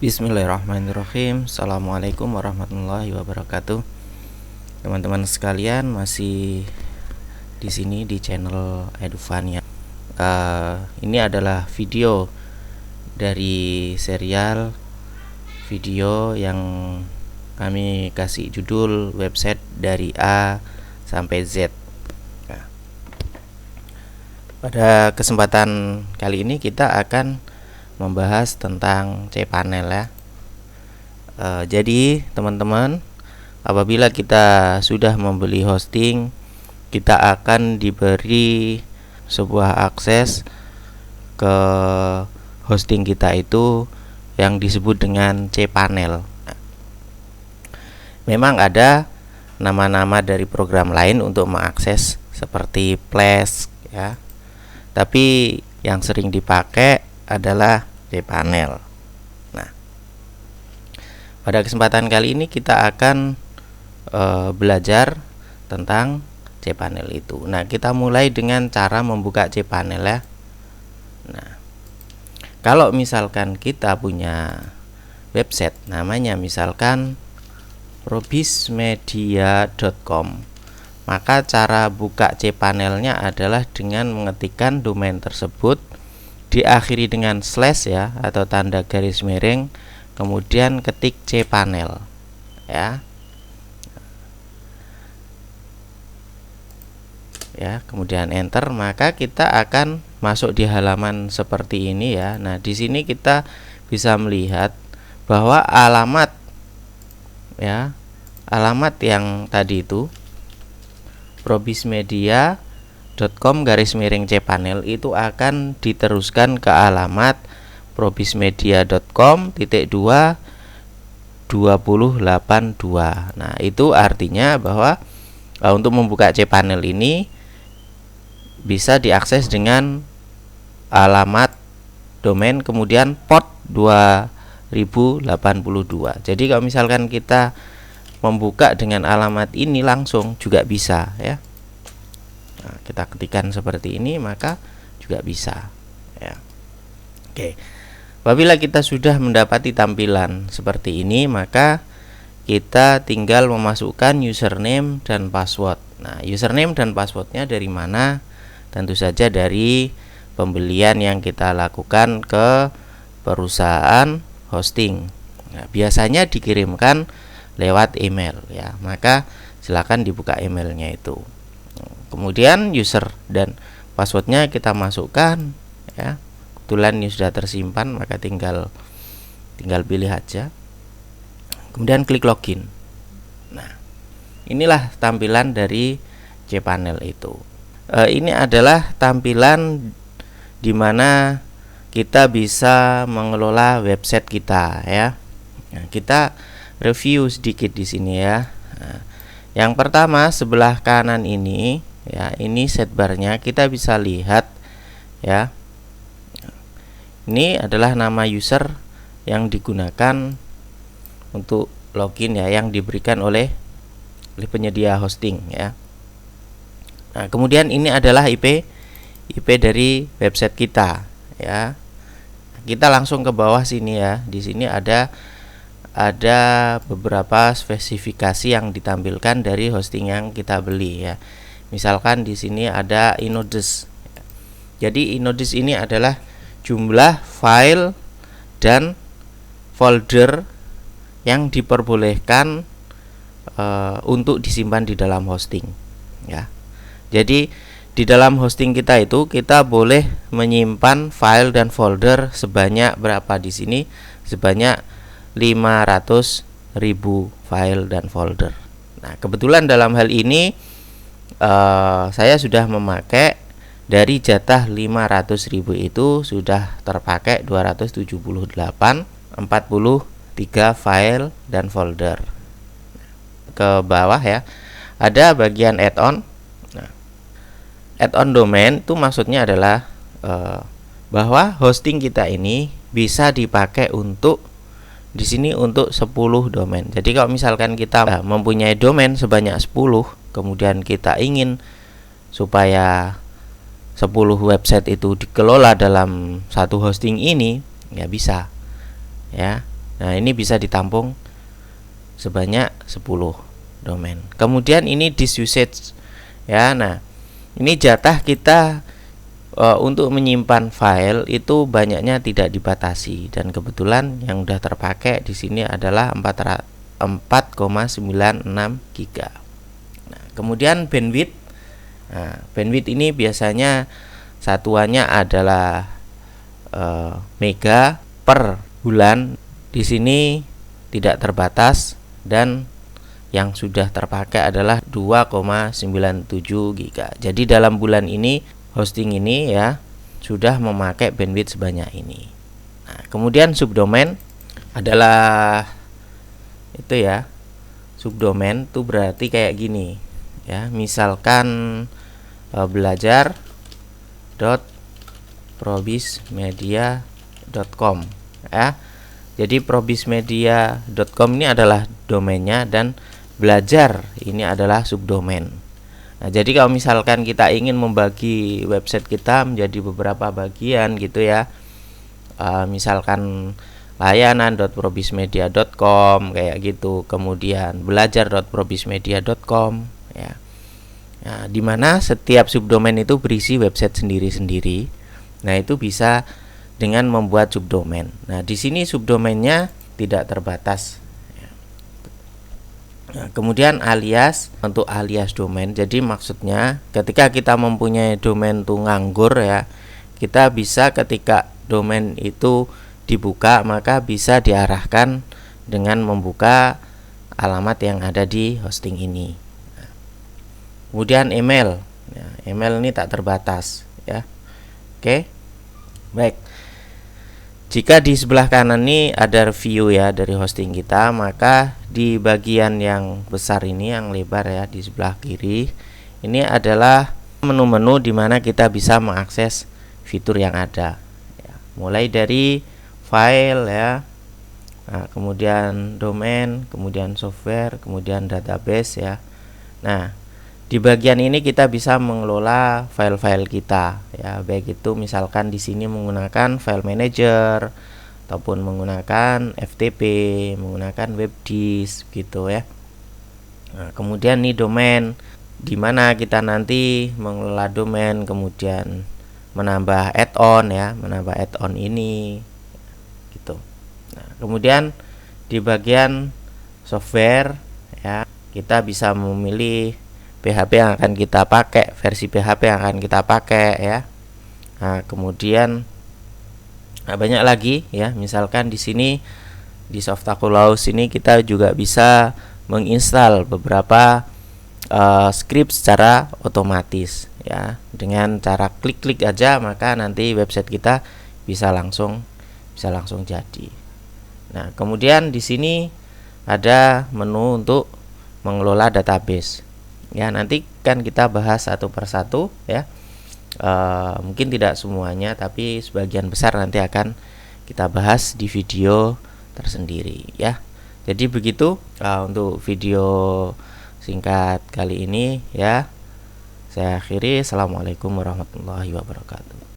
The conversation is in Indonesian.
Bismillahirrahmanirrahim. Assalamualaikum warahmatullahi wabarakatuh. Teman-teman sekalian, masih di sini di channel Eduvania. Ini adalah video dari serial video yang kami kasih judul website dari A sampai Z. Nah, pada kesempatan kali ini kita akan membahas tentang cPanel ya. Jadi teman-teman, apabila kita sudah membeli hosting, kita akan diberi sebuah akses ke hosting kita itu yang disebut dengan cPanel. Memang ada nama-nama dari program lain untuk mengakses seperti Flash ya, tapi yang sering dipakai adalah cPanel. Nah, pada kesempatan kali ini kita akan belajar tentang cPanel itu. Nah, kita mulai dengan cara membuka cPanel ya. Nah, kalau misalkan kita punya website namanya misalkan probismedia.com, maka cara buka cPanelnya adalah dengan mengetikkan domain tersebut, diakhiri dengan slash ya atau tanda garis miring, kemudian ketik cPanel ya. Kemudian enter, maka kita akan masuk di halaman seperti ini ya. Nah, di sini kita bisa melihat bahwa alamat yang tadi itu probismedia.com/cpanel itu akan diteruskan ke alamat probismedia.com/22082. Nah, itu artinya bahwa untuk membuka cPanel ini bisa diakses dengan alamat domain kemudian port 2082. Jadi kalau misalkan kita membuka dengan alamat ini langsung juga bisa ya. Nah, kita ketikkan seperti ini maka juga bisa ya. Oke. Apabila kita sudah mendapati tampilan seperti ini, maka kita tinggal memasukkan username dan password. Nah, username dan passwordnya dari mana? Tentu saja dari pembelian yang kita lakukan ke perusahaan hosting. Nah, biasanya dikirimkan lewat email ya, maka silakan dibuka emailnya itu. Kemudian user dan passwordnya kita masukkan ya. Kebetulan ini sudah tersimpan, maka tinggal pilih aja. Kemudian klik login. Nah, inilah tampilan dari cPanel itu. Ini adalah tampilan di mana kita bisa mengelola website kita ya. Nah, kita review sedikit di sini ya. Nah, yang pertama sebelah kanan ini ya, ini sidebarnya kita bisa lihat ya. Ini adalah nama user yang digunakan untuk login ya, yang diberikan oleh penyedia hosting ya. Nah, kemudian ini adalah IP dari website kita ya. Kita langsung ke bawah sini ya. Di sini ada beberapa spesifikasi yang ditampilkan dari hosting yang kita beli ya. Misalkan di sini ada inodes. Jadi inodes ini adalah jumlah file dan folder yang diperbolehkan untuk disimpan di dalam hosting ya. Jadi di dalam hosting kita itu kita boleh menyimpan file dan folder sebanyak berapa di sini? Sebanyak 500.000 file dan folder. Nah, kebetulan dalam hal ini saya sudah memakai dari jatah 500.000 itu sudah terpakai 278 43 file dan folder. Ke bawah ya, ada bagian add-on. Nah, add-on domain itu maksudnya adalah bahwa hosting kita ini bisa dipakai untuk di sini untuk 10 domain. Jadi kalau misalkan kita mempunyai domain sebanyak 10, kemudian kita ingin supaya 10 website itu dikelola dalam satu hosting ini, ya bisa ya. Nah, ini bisa ditampung sebanyak 10 domain. Kemudian ini disk usage ya. Nah, ini jatah kita untuk menyimpan file itu banyaknya tidak dibatasi, dan kebetulan yang udah terpakai di sini adalah 4,96 GB. Nah, kemudian bandwidth. Nah, bandwidth ini biasanya satuannya adalah mega per bulan. Di sini tidak terbatas, dan yang sudah terpakai adalah 2,97 GB. Jadi dalam bulan ini hosting ini ya sudah memakai bandwidth sebanyak ini. Nah, kemudian subdomain adalah itu ya. Subdomain itu berarti kayak gini ya. Misalkan belajar.probismedia.com ya. Jadi probismedia.com ini adalah domainnya, dan belajar ini adalah subdomain. Nah, jadi kalau misalkan kita ingin membagi website kita menjadi beberapa bagian gitu ya, misalkan layanan.probismedia.com kayak gitu, kemudian belajar.probismedia.com ya. Nah, dimana setiap subdomain itu berisi website sendiri-sendiri. Nah, itu bisa dengan membuat subdomain. Nah, di sini subdomainnya tidak terbatas. Nah, kemudian alias, untuk alias domain. Jadi maksudnya ketika kita mempunyai domain itu nganggur ya, kita bisa ketika domain itu dibuka maka bisa diarahkan dengan membuka alamat yang ada di hosting ini. Nah, kemudian email. Ya, email ini tak terbatas ya. Oke. Baik. Jika di sebelah kanan ini ada review ya dari hosting kita, maka di bagian yang besar ini, yang lebar ya, di sebelah kiri ini adalah menu-menu di mana kita bisa mengakses fitur yang ada ya. Mulai dari file ya, nah, kemudian domain, kemudian software, kemudian database ya. Nah, di bagian ini kita bisa mengelola file-file kita ya, baik itu misalkan di sini menggunakan file manager ataupun menggunakan FTP, menggunakan web disk gitu ya. Nah, kemudian nih domain, di mana kita nanti mengelola domain, kemudian menambah add-on ya, menambah add-on ini gitu. Nah, kemudian di bagian software ya, kita bisa memilih PHP yang akan kita pakai, versi PHP yang akan kita pakai ya. Nah, kemudian banyak lagi ya. Misalkan di sini di Softaculous ini kita juga bisa menginstal beberapa script secara otomatis ya. Dengan cara klik-klik aja maka nanti website kita bisa langsung jadi. Nah, kemudian di sini ada menu untuk mengelola database. Ya, nanti kan kita bahas satu persatu ya. Mungkin tidak semuanya, tapi sebagian besar nanti akan kita bahas di video tersendiri ya. Jadi begitu untuk video singkat kali ini ya. Saya akhiri. Assalamualaikum warahmatullahi wabarakatuh.